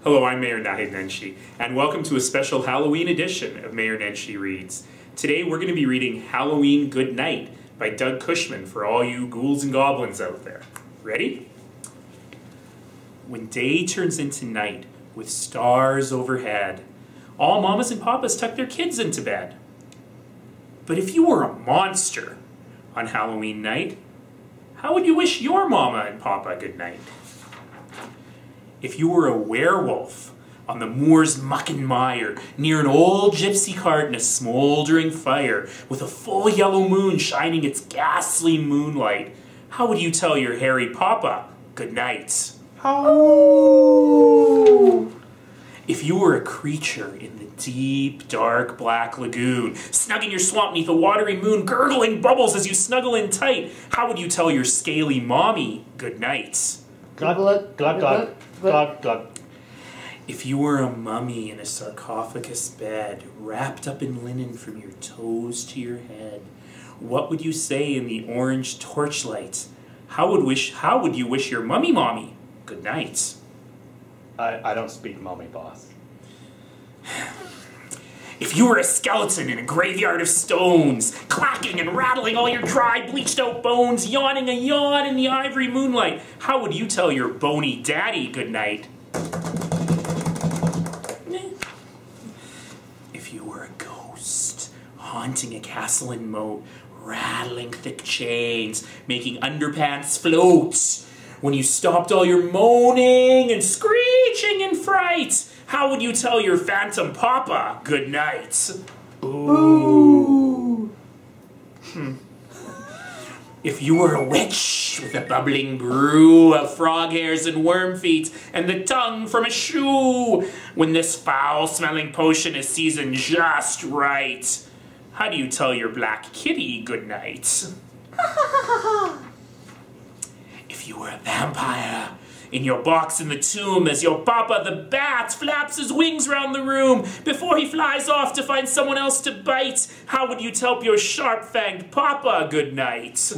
Hello, I'm Mayor Nenshi, and welcome to a special Halloween edition of Mayor Nenshi Reads. Today we're going to be reading Halloween Good Night by Doug Cushman for all you ghouls and goblins out there. Ready? When day turns into night with stars overhead, all mamas and papas tuck their kids into bed. But if you were a monster on Halloween night, how would you wish your mama and papa good night? If you were a werewolf on the moor's muck and mire, near an old gypsy cart in a smoldering fire, with a full yellow moon shining its ghastly moonlight, how would you tell your hairy papa good night? Oh. If you were a creature in the deep, dark, black lagoon, snug in your swamp neath a watery moon, gurgling bubbles as you snuggle in tight, how would you tell your scaly mommy good night? Glug, glug, glug, glug, glug, glug. If you were a mummy in a sarcophagus bed, wrapped up in linen from your toes to your head, what would you say in the orange torchlight? How would you wish your mummy mommy good night? I don't speak mummy, boss. If you were a skeleton in a graveyard of stones, clacking and rattling all your dry, bleached out bones, yawning a yawn in the ivory moonlight, how would you tell your bony daddy good night? If you were a ghost, haunting a castle in moat, rattling thick chains, making underpants float, when you stopped all your moaning and screeching in fright, how would you tell your phantom papa good night? Ooh. If you were a witch with a bubbling brew of frog hairs and worm feet and the tongue from a shoe, when this foul-smelling potion is seasoned just right, how do you tell your black kitty good night? If you were a vampire in your box in the tomb as your papa the bat flaps his wings round the room before he flies off to find someone else to bite, how would you tell your sharp-fanged papa good night?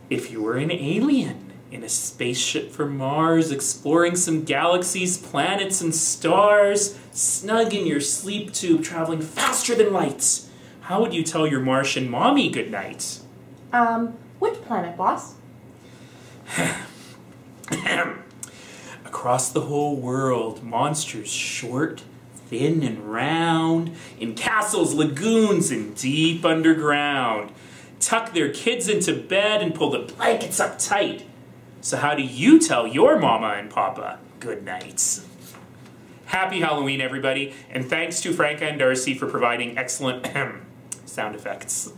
If you were an alien in a spaceship from Mars exploring some galaxies, planets, and stars, snug in your sleep tube traveling faster than light, how would you tell your Martian mommy good night? Which planet, boss? Across the whole world, monsters short, thin, and round, in castles, lagoons, and deep underground, tuck their kids into bed and pull the blankets up tight. So how do you tell your mama and papa good night? Happy Halloween, everybody, and thanks to Franca and Darcy for providing excellent sound effects.